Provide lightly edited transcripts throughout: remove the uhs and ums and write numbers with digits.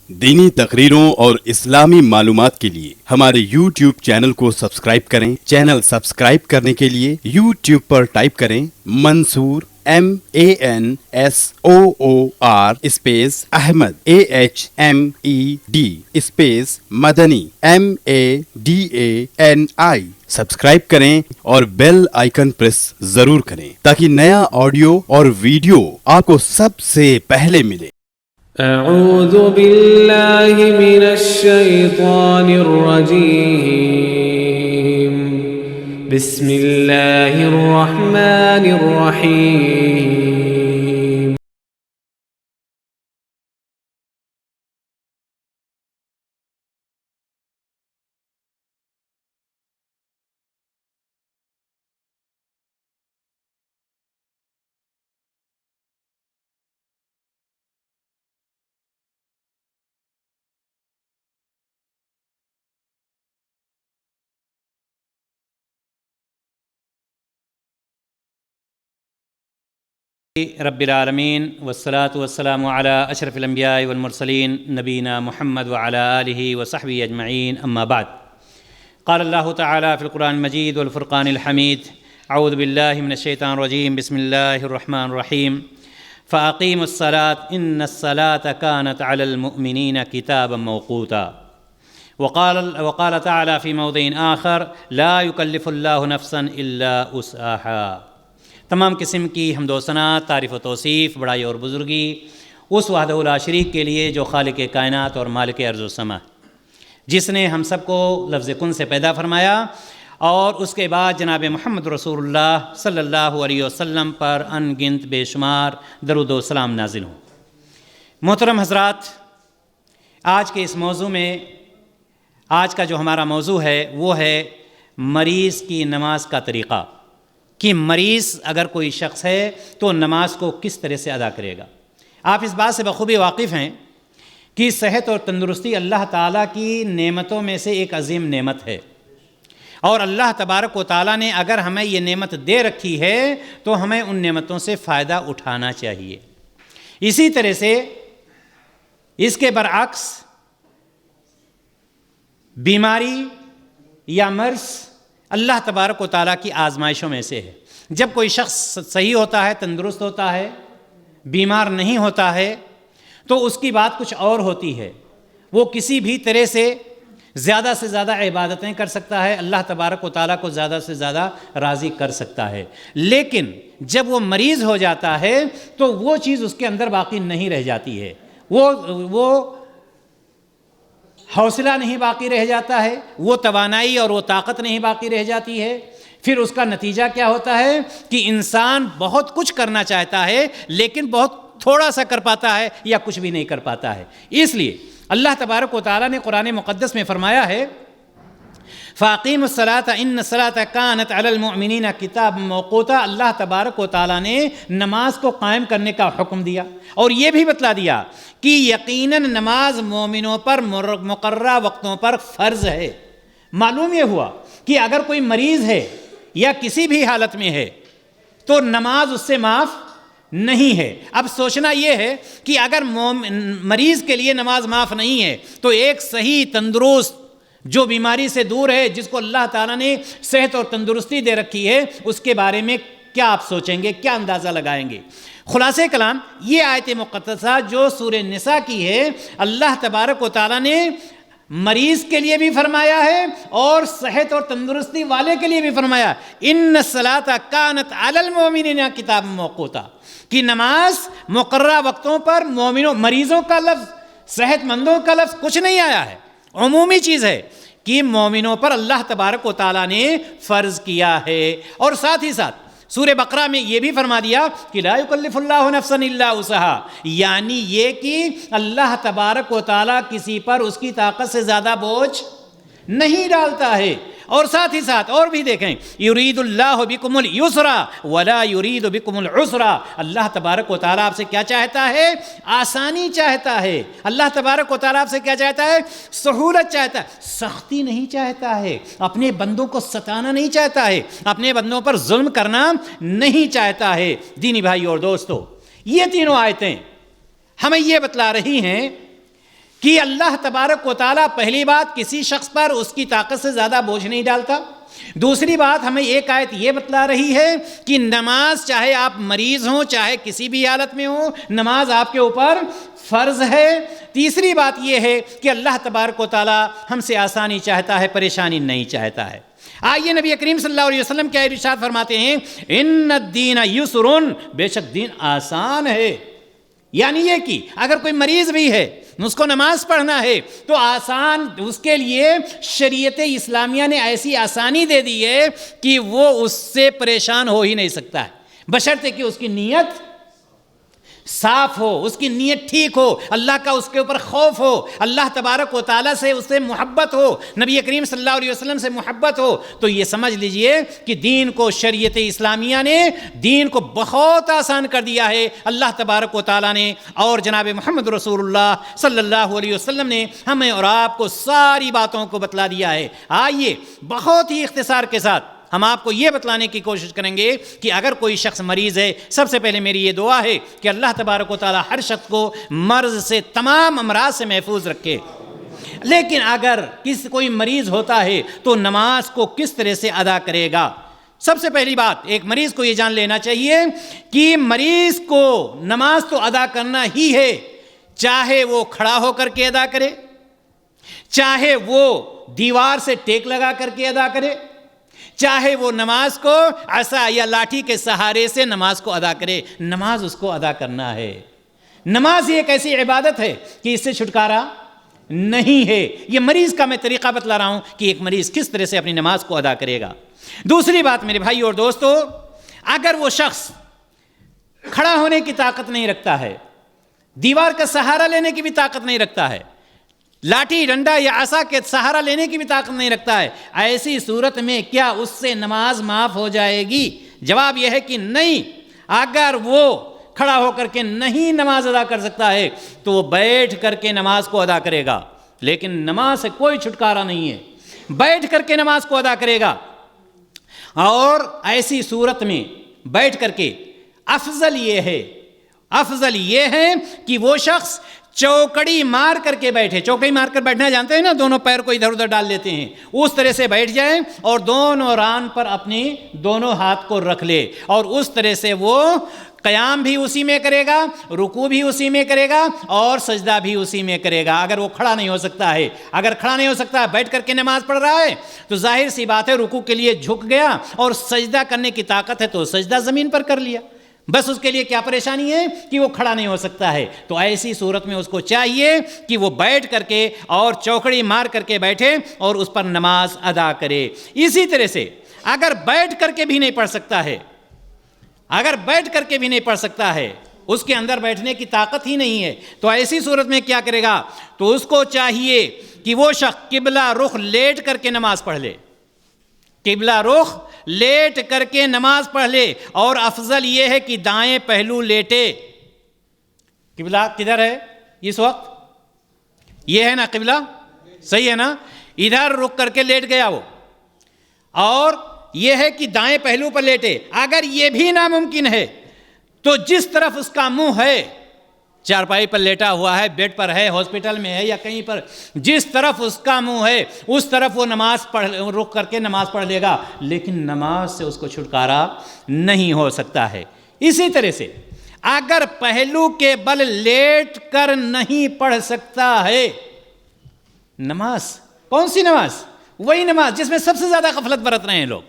دینی تقریروں اور اسلامی معلومات کے لیے ہمارے YouTube چینل کو سبسکرائب کریں۔ چینل سبسکرائب کرنے کے لیے YouTube پر ٹائپ کریں Mansoor MANSOOR space Ahmed AHMED space Madani MADANI subscribe کریں اور بیل آئیکن پریس ضرور کریں تاکہ نیا آڈیو اور ویڈیو آپ کو سب سے پہلے ملے۔ اعوذ باللہ من الشیطان الرجیم بسم اللہ الرحمن الرحیم۔ رب العالمین والصلاة والسلام علی اشرف الانبیاء والمرسلین نبینا محمد وعلی آلہ وصحبہ اجمعین اما بعد۔ قال اللہ تعالی فی القرآن المجید والفرقان الحمید اعوذ باللہ من الشیطان الرجیم بسم اللہ الرحمن الرحیم فاقیموا الصلاة ان الصلاة كانت علی المؤمنین کتابا موقوتا۔ وقال تعالی فی موضع آخر لا یکلف اللہ نفسا الا وسعها۔ تمام قسم کی حمد و ثنا، تعریف و توصیف، بڑائی اور بزرگی اس وحدہ لا شریک کے لیے جو خالق کائنات اور مالک ارض و سما، جس نے ہم سب کو لفظ کن سے پیدا فرمایا اور اس کے بعد جناب محمد رسول اللہ صلی اللہ علیہ وسلم پر ان گنت بے شمار درود و سلام نازل ہوں۔ محترم حضرات، آج کے اس موضوع میں آج کا جو ہمارا موضوع ہے وہ ہے مریض کی نماز کا طریقہ، کہ مریض اگر کوئی شخص ہے تو نماز کو کس طرح سے ادا کرے گا۔ آپ اس بات سے بخوبی واقف ہیں کہ صحت اور تندرستی اللہ تعالیٰ کی نعمتوں میں سے ایک عظیم نعمت ہے، اور اللہ تبارک و تعالیٰ نے اگر ہمیں یہ نعمت دے رکھی ہے تو ہمیں ان نعمتوں سے فائدہ اٹھانا چاہیے۔ اسی طرح سے اس کے برعکس بیماری یا مرض اللہ تبارک و تعالیٰ کی آزمائشوں میں سے ہے۔ جب کوئی شخص صحیح ہوتا ہے، تندرست ہوتا ہے، بیمار نہیں ہوتا ہے، تو اس کی بات کچھ اور ہوتی ہے۔ وہ کسی بھی طرح سے زیادہ عبادتیں کر سکتا ہے، اللہ تبارک و تعالیٰ کو زیادہ سے زیادہ راضی کر سکتا ہے، لیکن جب وہ مریض ہو جاتا ہے تو وہ چیز اس کے اندر باقی نہیں رہ جاتی ہے۔ وہ حوصلہ نہیں باقی رہ جاتا ہے، وہ توانائی اور وہ طاقت نہیں باقی رہ جاتی ہے۔ پھر اس کا نتیجہ کیا ہوتا ہے کہ انسان بہت کچھ کرنا چاہتا ہے لیکن بہت تھوڑا سا کر پاتا ہے یا کچھ بھی نہیں کر پاتا ہے۔ اس لیے اللہ تبارک و تعالیٰ نے قرآن مقدس میں فرمایا ہے فَأَقِيمُوا الصَّلَاةَ إِنَّ الصَّلَاةَ كَانَتْ عَلَى الْمُؤْمِنِينَ كِتَابًا مَوْقُوتًا۔ اللہ تبارک و تعالیٰ نے نماز کو قائم کرنے کا حکم دیا اور یہ بھی بتلا دیا کہ یقیناً نماز مومنوں پر مقررہ وقتوں پر فرض ہے۔ معلوم یہ ہوا کہ اگر کوئی مریض ہے یا کسی بھی حالت میں ہے تو نماز اس سے معاف نہیں ہے۔ اب سوچنا یہ ہے کہ اگر مریض کے لیے نماز معاف نہیں ہے تو ایک صحیح تندرست جو بیماری سے دور ہے، جس کو اللہ تعالیٰ نے صحت اور تندرستی دے رکھی ہے، اس کے بارے میں کیا آپ سوچیں گے، کیا اندازہ لگائیں گے؟ خلاصہ کلام یہ آیت مقدسہ جو سورہ نساء کی ہے، اللہ تبارک و تعالیٰ نے مریض کے لیے بھی فرمایا ہے اور صحت اور تندرستی والے کے لیے بھی فرمایا ان الصلاۃ کانت علی المؤمنین کتابا موقوتا، کہ نماز مقررہ وقتوں پر مومنوں، مریضوں کا لفظ، صحت مندوں کا لفظ کچھ نہیں آیا ہے، عمومی چیز ہے کہ مومنوں پر اللہ تبارک و تعالیٰ نے فرض کیا ہے۔ اور ساتھ ہی ساتھ سورہ بقرہ میں یہ بھی فرما دیا کہ لا یکلف اللہ نفسا الا وسعها، یعنی یہ کہ اللہ تبارک و تعالیٰ کسی پر اس کی طاقت سے زیادہ بوجھ نہیں ڈالتا ہے۔ اور ساتھ ہی ساتھ اور بھی دیکھیں یرید اللہ بکم اليسر ولا یرید بکم العسر، اللہ تبارک و تعالیٰ آپ سے کیا چاہتا ہے؟ آسانی چاہتا ہے۔ اللہ تبارک و تعالیٰ آپ سے کیا چاہتا ہے؟ سہولت چاہتا ہے، سختی نہیں چاہتا ہے، اپنے بندوں کو ستانا نہیں چاہتا ہے، اپنے بندوں پر ظلم کرنا نہیں چاہتا ہے۔ دینی بھائی اور دوستو، یہ تینوں آیتیں ہمیں یہ بتلا رہی ہیں کہ اللہ تبارک و تعالیٰ پہلی بات کسی شخص پر اس کی طاقت سے زیادہ بوجھ نہیں ڈالتا. دوسری بات ہمیں ایک آیت یہ بتلا رہی ہے کہ نماز چاہے آپ مریض ہوں چاہے کسی بھی حالت میں ہوں نماز آپ کے اوپر فرض ہے. تیسری بات یہ ہے کہ اللہ تبارک و تعالیٰ ہم سے آسانی چاہتا ہے, پریشانی نہیں چاہتا ہے. آئیے نبی کریم صلی اللہ علیہ وسلم کیا ارشاد فرماتے ہیں, ان الدین یسر, بے شک دین آسان ہے. یعنی یہ کہ اگر کوئی مریض بھی ہے اس کو نماز پڑھنا ہے تو آسان, اس کے لیے شریعت اسلامیہ نے ایسی آسانی دے دی ہے کہ وہ اس سے پریشان ہو ہی نہیں سکتا ہے, بشرطے کہ اس کی نیت صاف ہو, اس کی نیت ٹھیک ہو, اللہ کا اس کے اوپر خوف ہو, اللہ تبارک و تعالیٰ سے اس سے محبت ہو, نبی کریم صلی اللہ علیہ وسلم سے محبت ہو. تو یہ سمجھ لیجئے کہ دین کو شریعت اسلامیہ نے دین کو بہت آسان کر دیا ہے اللہ تبارک و تعالیٰ نے, اور جناب محمد رسول اللہ صلی اللہ علیہ وسلم نے ہمیں اور آپ کو ساری باتوں کو بتلا دیا ہے. آئیے بہت ہی اختصار کے ساتھ ہم آپ کو یہ بتلانے کی کوشش کریں گے کہ اگر کوئی شخص مریض ہے, سب سے پہلے میری یہ دعا ہے کہ اللہ تبارک و تعالیٰ ہر شخص کو مرض سے, تمام امراض سے محفوظ رکھے. لیکن اگر کوئی مریض ہوتا ہے تو نماز کو کس طرح سے ادا کرے گا؟ سب سے پہلی بات ایک مریض کو یہ جان لینا چاہیے کہ مریض کو نماز تو ادا کرنا ہی ہے, چاہے وہ کھڑا ہو کر کے ادا کرے, چاہے وہ دیوار سے ٹیک لگا کر کے ادا کرے, چاہے وہ نماز کو عصا یا لاٹھی کے سہارے سے نماز کو ادا کرے, نماز اس کو ادا کرنا ہے. نماز یہ ایک ایسی عبادت ہے کہ اس سے چھٹکارا نہیں ہے. یہ مریض کا میں طریقہ بتلا رہا ہوں کہ ایک مریض کس طرح سے اپنی نماز کو ادا کرے گا. دوسری بات میرے بھائی اور دوستو, اگر وہ شخص کھڑا ہونے کی طاقت نہیں رکھتا ہے, دیوار کا سہارا لینے کی بھی طاقت نہیں رکھتا ہے, لاٹھی ڈنڈا یا عصا کے سہارا لینے کی بھی طاقت نہیں رکھتا ہے, ایسی صورت میں کیا اس سے نماز معاف ہو جائے گی؟ جواب یہ ہے کہ نہیں. اگر وہ کھڑا ہو کر کے نہیں نماز ادا کر سکتا ہے تو وہ بیٹھ کر کے نماز کو ادا کرے گا, لیکن نماز سے کوئی چھٹکارا نہیں ہے, بیٹھ کر کے نماز کو ادا کرے گا. اور ایسی صورت میں بیٹھ کر کے افضل یہ ہے کہ وہ شخص چوکڑی مار کر کے بیٹھے. چوکڑی مار کر بیٹھنا جانتے ہیں نا, دونوں پیر کو ادھر ادھر ڈال لیتے ہیں, اس طرح سے بیٹھ جائے اور دونوں ران پر اپنی دونوں ہاتھ کو رکھ لے, اور اس طرح سے وہ قیام بھی اسی میں کرے گا, رکوع بھی اسی میں کرے گا, اور سجدہ بھی اسی میں کرے گا. اگر وہ کھڑا نہیں ہو سکتا ہے, بیٹھ کر کے نماز پڑھ رہا ہے تو ظاہر سی بات ہے رکوع کے لیے جھک گیا, اور سجدہ کرنے کی طاقت ہے تو سجدہ زمین پر کر لیا. بس اس کے لیے کیا پریشانی ہے کہ وہ کھڑا نہیں ہو سکتا ہے. تو ایسی صورت میں اس کو چاہیے کہ وہ بیٹھ کر کے اور چوکڑی مار کر کے بیٹھے اور اس پر نماز ادا کرے. اسی طرح سے اگر بیٹھ کر کے بھی نہیں پڑھ سکتا ہے, اس کے اندر بیٹھنے کی طاقت ہی نہیں ہے, تو ایسی صورت میں کیا کرے گا؟ تو اس کو چاہیے کہ وہ شخص قبلہ رخ لیٹ کر کے نماز پڑھ لے, قبلہ رخ لیٹ کر کے نماز پڑھ لے. اور افضل یہ ہے کہ دائیں پہلو لیٹے. قبلہ کدھر ہے اس وقت؟ یہ ہے نا قبلہ, صحیح ہے نا, ادھر رک کر کے لیٹ گیا وہ, اور یہ ہے کہ دائیں پہلو پر لیٹے. اگر یہ بھی ناممکن ہے تو جس طرف اس کا منہ ہے, چارپائی پر لیٹا ہوا ہے, بیڈ پر ہے, ہاسپٹل میں ہے یا کہیں پر, جس طرف اس کا منہ ہے اس طرف وہ نماز رک کر کے نماز پڑھ لے گا, لیکن نماز سے اس کو چھٹکارا نہیں ہو سکتا ہے. اسی طرح سے اگر پہلو کے بل لیٹ کر نہیں پڑھ سکتا ہے نماز, کون سی نماز؟ وہی نماز جس میں سب سے زیادہ غفلت برت رہے ہیں لوگ.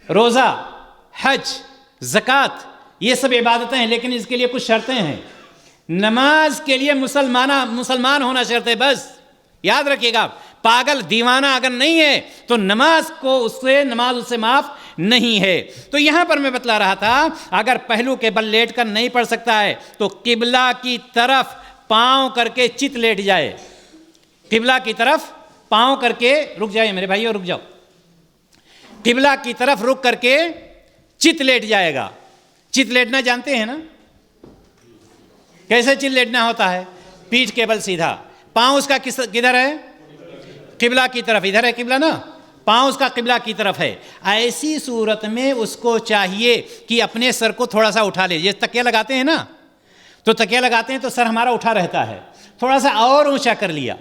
روزہ, حج, زکوٰۃ, یہ سب عبادتیں ہیں, لیکن اس کے لیے کچھ شرطیں ہیں. نماز کے لیے مسلمان ہونا شرط ہے, بس یاد رکھیے گا. پاگل دیوانہ اگر نہیں ہے تو نماز اس سے معاف نہیں ہے. تو یہاں پر میں بتلا رہا تھا, اگر پہلو کے بل لیٹ کر نہیں پڑھ سکتا ہے تو قبلہ کی طرف پاؤں کر کے چت لیٹ جائے. قبلہ کی طرف پاؤں کر کے رک جائے میرے بھائیو, رک جاؤ. قبلہ کی طرف رک کر کے چت لیٹ جائے گا. چت لیٹنا جانتے ہیں نا, کیسے چت لیٹنا ہوتا ہے؟ پیٹھ کے بل سیدھا, پاؤں اس کا کدھر ہے؟ قبلہ کی طرف. ادھر ہے قبلہ نا, پاؤں اس کا قبلہ کی طرف ہے. ایسی صورت میں اس کو چاہیے کہ اپنے سر کو تھوڑا سا اٹھا لے. یہ تکیہ لگاتے ہیں نا, تو تکیہ لگاتے ہیں تو سر ہمارا اٹھا رہتا ہے، تھوڑا سا اور اونچا کر لیا،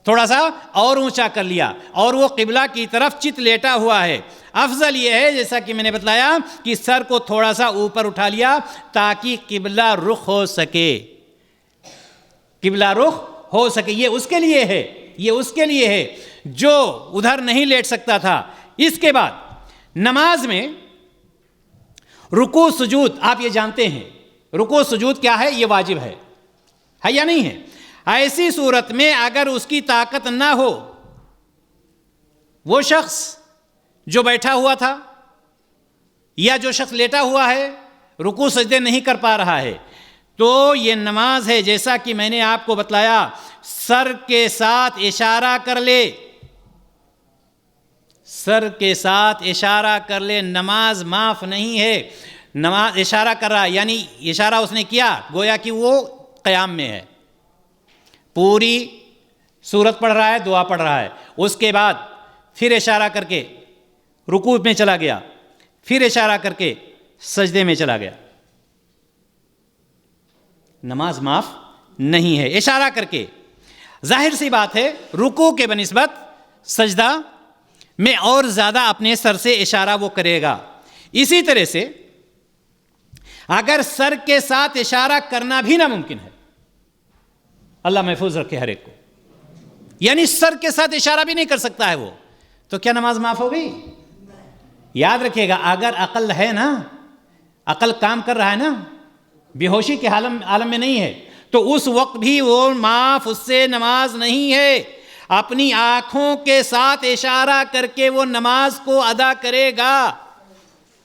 تھوڑا سا اور اونچا کر لیا، اور وہ قبلہ کی طرف چت لیٹا ہوا ہے۔ افضل یہ ہے جیسا کہ میں نے بتلایا کہ سر کو تھوڑا سا اوپر اٹھا لیا تاکہ قبلہ رخ ہو سکے، قبلہ رخ ہو سکے۔ یہ اس کے لیے ہے، یہ اس کے لیے ہے جو ادھر نہیں لیٹ سکتا تھا۔ اس کے بعد نماز میں رکوع سجود آپ یہ جانتے ہیں، رکوع سجود کیا ہے؟ یہ واجب ہے یا نہیں ہے؟ ایسی صورت میں اگر اس کی طاقت نہ ہو، وہ شخص جو بیٹھا ہوا تھا یا جو شخص لیٹا ہوا ہے رکوع سجدے نہیں کر پا رہا ہے، تو یہ نماز ہے جیسا کہ میں نے آپ کو بتلایا، سر کے ساتھ اشارہ کر لے، سر کے ساتھ اشارہ کر لے، نماز معاف نہیں ہے۔ نماز اشارہ کر رہا ہے یعنی اشارہ اس نے کیا گویا کہ وہ قیام میں ہے، پوری سورت پڑھ رہا ہے، دعا پڑھ رہا ہے، اس کے بعد پھر اشارہ کر کے رکوع میں چلا گیا، پھر اشارہ کر کے سجدے میں چلا گیا، نماز معاف نہیں ہے۔ اشارہ کر کے ظاہر سی بات ہے رکوع کے بنسبت سجدہ میں اور زیادہ اپنے سر سے اشارہ وہ کرے گا۔ اسی طرح سے اگر سر کے ساتھ اشارہ کرنا بھی ناممکن ہے، اللہ محفوظ رکھے ہر ایک کو، یعنی سر کے ساتھ اشارہ بھی نہیں کر سکتا ہے وہ، تو کیا نماز معاف ہو گئی؟ یاد رکھیے گا اگر عقل ہے نا، عقل کام کر رہا ہے نا، بے ہوشی کے عالم میں نہیں ہے، تو اس وقت بھی وہ معاف، اس سے نماز نہیں ہے۔ اپنی آنکھوں کے ساتھ اشارہ کر کے وہ نماز کو ادا کرے گا،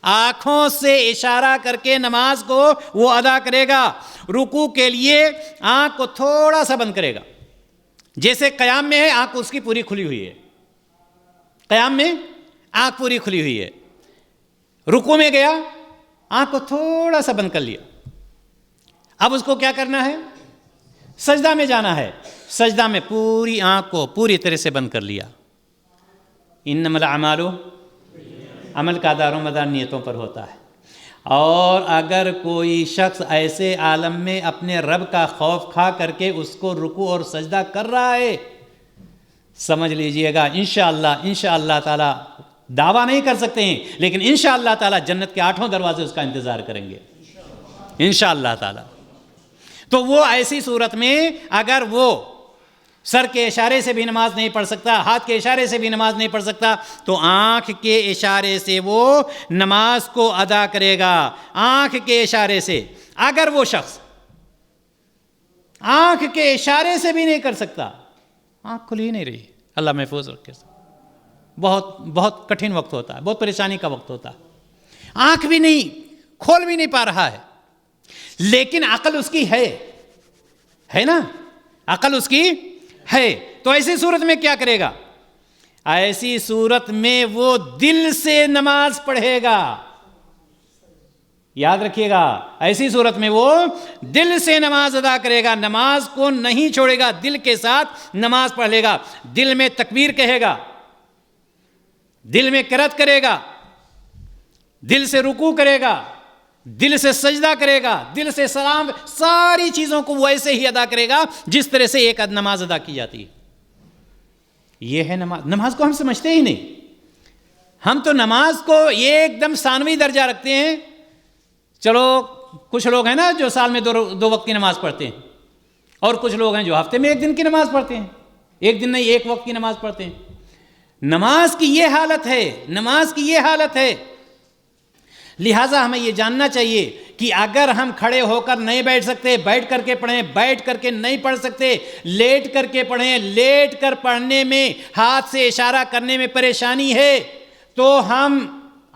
آنکھوں سے اشارہ کر کے نماز کو وہ ادا کرے گا۔ رکوع کے لیے آنکھ کو تھوڑا سا بند کرے گا، جیسے قیام میں ہے آنکھ اس کی پوری کھلی ہوئی ہے، قیام میں آنکھ پوری کھلی ہوئی ہے، رکوع میں گیا آنکھ کو تھوڑا سا بند کر لیا، اب اس کو کیا کرنا ہے؟ سجدہ میں جانا ہے، سجدہ میں پوری آنکھ کو پوری طرح سے بند کر لیا۔ انما الاعمال، عمل کا دار و مدار نیتوں پر ہوتا ہے، اور اگر کوئی شخص ایسے عالم میں اپنے رب کا خوف کھا کر کے اس کو رکوع اور سجدہ کر رہا ہے، سمجھ لیجئے گا انشاءاللہ تعالی، دعویٰ نہیں کر سکتے ہیں لیکن انشاءاللہ تعالی جنت کے 8 دروازے اس کا انتظار کریں گے انشاءاللہ تعالی۔ تو وہ ایسی صورت میں اگر وہ سر کے اشارے سے بھی نماز نہیں پڑھ سکتا، ہاتھ کے اشارے سے بھی نماز نہیں پڑھ سکتا، تو آنکھ کے اشارے سے وہ نماز کو ادا کرے گا، آنکھ کے اشارے سے۔ اگر وہ شخص آنکھ کے اشارے سے بھی نہیں کر سکتا، آنکھ کھل ہی نہیں رہی، اللہ محفوظ رکھے، بہت کٹھن وقت ہوتا ہے، بہت پریشانی کا وقت ہوتا ہے، آنکھ بھی نہیں کھول بھی نہیں پا رہا ہے، لیکن عقل اس کی ہے نا، عقل اس کی ہے، تو ایسی صورت میں کیا کرے گا؟ ایسی صورت میں وہ دل سے نماز پڑھے گا، یاد رکھیے گا، ایسی صورت میں وہ دل سے نماز ادا کرے گا، نماز کو نہیں چھوڑے گا، دل کے ساتھ نماز پڑھ لے گا، دل میں تکبیر کہے گا، دل میں قرات کرے گا، دل سے رکوع کرے گا، دل سے سجدہ کرے گا، دل سے سلام، ساری چیزوں کو وہ ایسے ہی ادا کرے گا جس طرح سے ایک نماز ادا کی جاتی ہے۔ یہ ہے نماز۔ نماز کو ہم سمجھتے ہی نہیں، ہم تو نماز کو ایک دم ثانوی درجہ رکھتے ہیں۔ چلو کچھ لوگ ہیں نا جو سال میں 2 وقت کی نماز پڑھتے ہیں، اور کچھ لوگ ہیں جو ہفتے میں 1 دن کی نماز پڑھتے ہیں، 1 دن نہیں 1 وقت کی نماز پڑھتے ہیں۔ نماز کی یہ حالت ہے، نماز کی یہ حالت ہے، لہٰذا ہمیں یہ جاننا چاہیے کہ اگر ہم کھڑے ہو کر نہیں بیٹھ سکتے، بیٹھ کر کے پڑھیں، بیٹھ کر کے نہیں پڑھ سکتے، لیٹ کر کے پڑھیں، لیٹ کر پڑھنے میں ہاتھ سے اشارہ کرنے میں پریشانی ہے تو ہم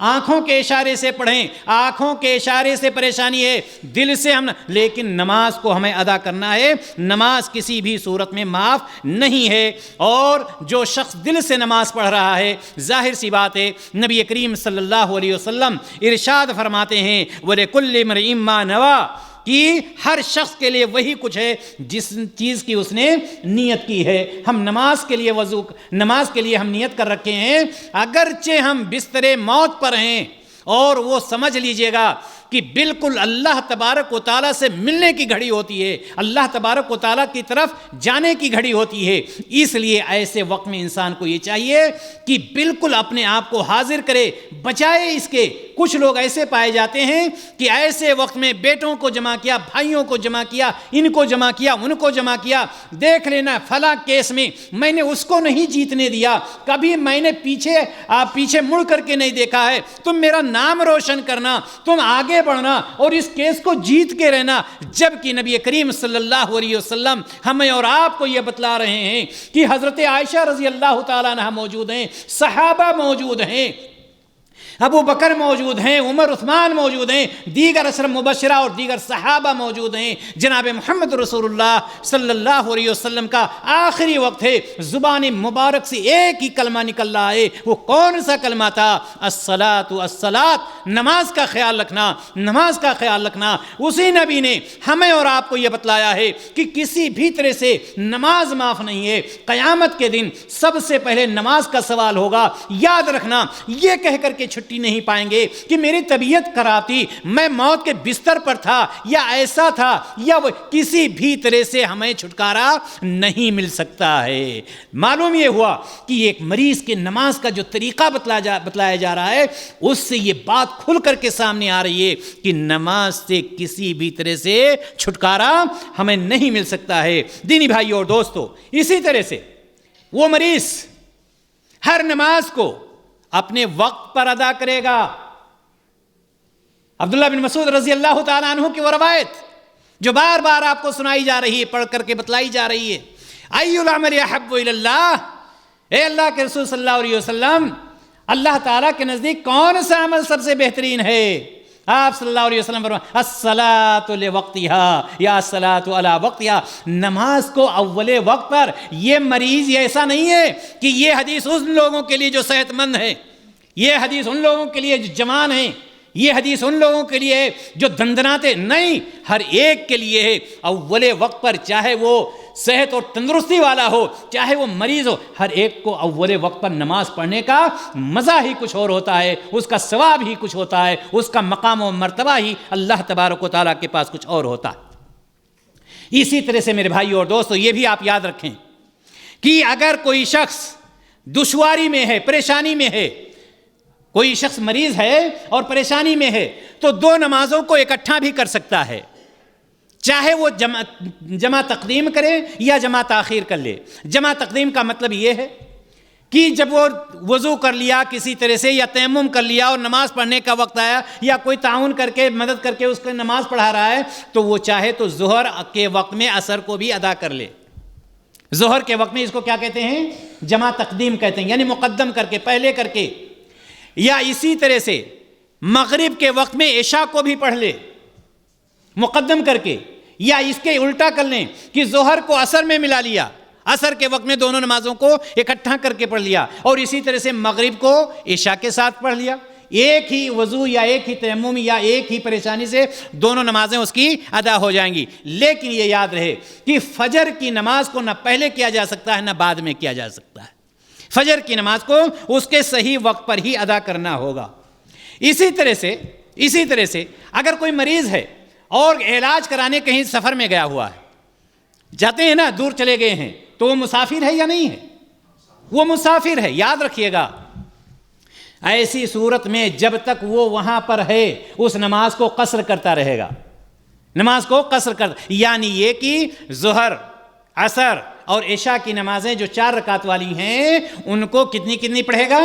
آنکھوں کے اشارے سے پڑھیں، آنکھوں کے اشارے سے پریشانی ہے، دل سے ہم، لیکن نماز کو ہمیں ادا کرنا ہے، نماز کسی بھی صورت میں معاف نہیں ہے۔ اور جو شخص دل سے نماز پڑھ رہا ہے، ظاہر سی بات ہے نبی کریم صلی اللہ علیہ وسلم ارشاد فرماتے ہیں وَلِكُلِّ امْرِئٍ مَّا نَوَىٰ، کہ ہر شخص کے لیے وہی کچھ ہے جس چیز کی اس نے نیت کی ہے۔ ہم نماز کے لیے نماز کے لیے ہم نیت کر رکھے ہیں، اگرچہ ہم بستر موت پر ہیں، اور وہ سمجھ لیجئے گا کہ بالکل اللہ تبارک و تعالیٰ سے ملنے کی گھڑی ہوتی ہے، اللہ تبارک و تعالیٰ کی طرف جانے کی گھڑی ہوتی ہے۔ اس لیے ایسے وقت میں انسان کو یہ چاہیے کہ بالکل اپنے آپ کو حاضر کرے، بچائے اس کے۔ کچھ لوگ ایسے پائے جاتے ہیں کہ ایسے وقت میں بیٹوں کو جمع کیا، بھائیوں کو جمع کیا، ان کو جمع کیا، ان کو جمع کیا، دیکھ لینا فلاں کیس میں نے اس کو نہیں جیتنے دیا، کبھی میں نے پیچھے مڑ کر کے نہیں دیکھا ہے، تم میرا نام روشن کرنا، تم آگے بڑھنا اور اس کیس کو جیت کے رہنا۔ جبکہ نبی کریم صلی اللہ علیہ وسلم ہمیں اور آپ کو یہ بتلا رہے ہیں کہ حضرت عائشہ رضی اللہ تعالیٰ عنہ موجود ہیں، صحابہ موجود ہیں، ابو بکر موجود ہیں، عمر عثمان موجود ہیں، دیگر عشرہ مبشرہ اور دیگر صحابہ موجود ہیں۔ جناب محمد رسول اللہ صلی اللہ علیہ وسلم کا آخری وقت ہے، زبان مبارک سے ایک ہی کلمہ نکل رہا ہے، وہ کون سا کلمہ تھا؟ الصلاۃ الصلاۃ، نماز کا خیال رکھنا، نماز کا خیال رکھنا۔ اسی نبی نے ہمیں اور آپ کو یہ بتلایا ہے کہ کسی بھی طرح سے نماز معاف نہیں ہے، قیامت کے دن سب سے پہلے نماز کا سوال ہوگا۔ یاد رکھنا، یہ کہہ کر کے چھٹی نہیں پائیں گے کہ میری طبیعت خراب تھی، میں موت کے بستر پر تھا، یا ایسا تھا، یا وہ کسی بھی طرح سے ہمیں چھٹکارا نہیں مل سکتا ہے۔ معلوم یہ ہوا کہ ایک مریض کے نماز کا جو طریقہ بتلایا جا رہا ہے، اس سے یہ بات کھل کر کے سامنے آ رہی ہے کہ نماز سے کسی بھی طرح سے چھٹکارا ہمیں نہیں مل سکتا ہے۔ دینی بھائیو اور دوستو، اسی طرح سے وہ مریض ہر نماز کو اپنے وقت پر ادا کرے گا۔ عبداللہ بن مسعود رضی اللہ تعالیٰ عنہ کی وہ روایت جو بار بار آپ کو سنائی جا رہی ہے، پڑھ کر کے بتلائی جا رہی ہے، ای العمل احب الی اللہ، اے اللہ کے رسول صلی اللہ علیہ وسلم، اللہ تعالیٰ کے نزدیک کون سا عمل سب سے بہترین ہے؟ آپ صلی اللہ علیہ وسلم فرمایا الصلاۃ لوقتہا یا الصلاۃ علی وقتہا، نماز کو اول وقت پر۔ یہ مریض یہ ایسا نہیں ہے کہ یہ حدیث ان لوگوں کے لیے جو صحت مند ہیں، یہ حدیث ان لوگوں کے لیے جو جوان ہیں، یہ حدیث ان لوگوں کے لیے جو دندناتے، نہیں، ہر ایک کے لیے ہے۔ اول وقت پر، چاہے وہ صحت اور تندرستی والا ہو، چاہے وہ مریض ہو، ہر ایک کو اول وقت پر نماز پڑھنے کا مزہ ہی کچھ اور ہوتا ہے، اس کا ثواب ہی کچھ ہوتا ہے، اس کا مقام و مرتبہ ہی اللہ تبارک و تعالیٰ کے پاس کچھ اور ہوتا ہے۔ اسی طرح سے میرے بھائیو اور دوستو، یہ بھی آپ یاد رکھیں کہ اگر کوئی شخص دشواری میں ہے، پریشانی میں ہے، کوئی شخص مریض ہے اور پریشانی میں ہے، تو دو نمازوں کو اکٹھا بھی کر سکتا ہے، چاہے وہ جمع تقدیم کرے یا جمع تاخیر کر لے۔ جمع تقدیم کا مطلب یہ ہے کہ جب وہ وضو کر لیا کسی طرح سے یا تیمم کر لیا اور نماز پڑھنے کا وقت آیا، یا کوئی تعاون کر کے مدد کر کے اس کو نماز پڑھا رہا ہے، تو وہ چاہے تو ظہر کے وقت میں عصر کو بھی ادا کر لے۔ ظہر کے وقت میں اس کو کیا کہتے ہیں؟ جمع تقدیم کہتے ہیں، یعنی مقدم کر کے، پہلے کر کے۔ یا اسی طرح سے مغرب کے وقت میں عشاء کو بھی پڑھ لے مقدم کر کے، یا اس کے الٹا کر لیں کہ ظہر کو عصر میں ملا لیا، عصر کے وقت میں دونوں نمازوں کو اکٹھا کر کے پڑھ لیا، اور اسی طرح سے مغرب کو عشاء کے ساتھ پڑھ لیا۔ ایک ہی وضو یا ایک ہی تیمم یا ایک ہی پریشانی سے دونوں نمازیں اس کی ادا ہو جائیں گی۔ لیکن یہ یاد رہے کہ فجر کی نماز کو نہ پہلے کیا جا سکتا ہے نہ بعد میں کیا جا سکتا ہے، فجر کی نماز کو اس کے صحیح وقت پر ہی ادا کرنا ہوگا۔ اسی طرح سے اگر کوئی مریض ہے اور علاج کرانے کہیں سفر میں گیا ہوا ہے، جاتے ہیں نا، دور چلے گئے ہیں، تو وہ مسافر ہے یا نہیں ہے؟ وہ مسافر ہے، یاد رکھیے گا۔ ایسی صورت میں جب تک وہ وہاں پر ہے، اس نماز کو قصر کرتا رہے گا، نماز کو قصر کرتا، یعنی یہ کہ ظہر، عصر اور عشاء کی نمازیں جو 4 رکعت والی ہیں، ان کو کتنی پڑھے گا؟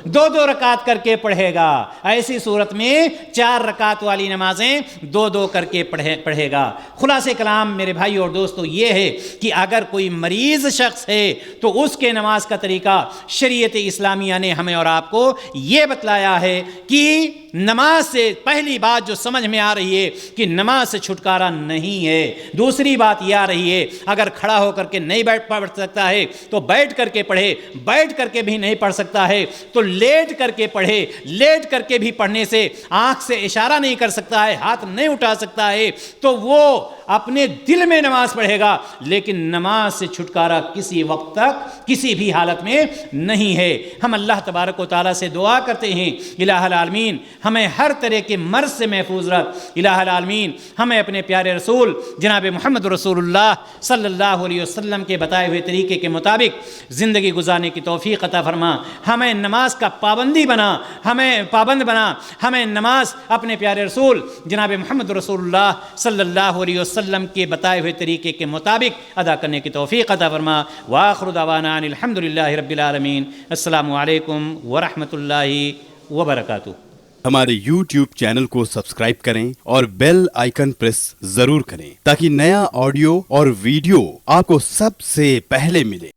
2 رکعت کر کے پڑھے گا۔ ایسی صورت میں 4 رکعت والی نمازیں 2 کر کے پڑھے گا۔ خلاصہ کلام میرے بھائی اور دوستو یہ ہے کہ اگر کوئی مریض شخص ہے تو اس کے نماز کا طریقہ شریعت اسلامیہ نے ہمیں اور آپ کو یہ بتلایا ہے کہ نماز سے پہلی بات جو سمجھ میں آ رہی ہے کہ نماز سے چھٹکارا نہیں ہے۔ دوسری بات یہ آ رہی ہے اگر کھڑا ہو کر کے نہیں پڑھ سکتا ہے تو بیٹھ کر کے پڑھے، بیٹھ کر کے بھی نہیں پڑھ سکتا ہے تو لیٹ کر کے پڑھے، لیٹ کر کے بھی پڑھنے سے آنکھ سے اشارہ نہیں کر سکتا ہے، ہاتھ نہیں اٹھا سکتا ہے، تو وہ اپنے دل میں نماز پڑھے گا، لیکن نماز سے چھٹکارا کسی وقت تک کسی بھی حالت میں نہیں ہے۔ ہم اللہ تبارک و تعالیٰ سے دعا کرتے ہیں، الہ العالمین ہمیں ہر طرح کے مرض سے محفوظ رکھ، الہ العالمین ہمیں اپنے پیارے رسول جناب محمد رسول اللہ صلی اللہ علیہ وسلم کے بتائے ہوئے طریقے کے مطابق زندگی گزارنے کی توفیق عطا فرما، ہمیں نماز کا پابند بنا، ہمیں نماز اپنے پیارے رسول جناب محمد رسول اللہ صلی اللہ علیہ وسلم کے بتائے ہوئے طریقے کے مطابق ادا کرنے کی توفیق عطا فرما۔ وآخر دعوانا ان الحمدللہ رب العالمین۔ السلام علیکم ورحمۃ اللہ وبرکاتہ۔ ہمارے YouTube چینل کو سبسکرائب کریں اور بیل آئیکن پریس ضرور کریں تاکہ نیا آڈیو اور ویڈیو آپ کو سب سے پہلے ملے۔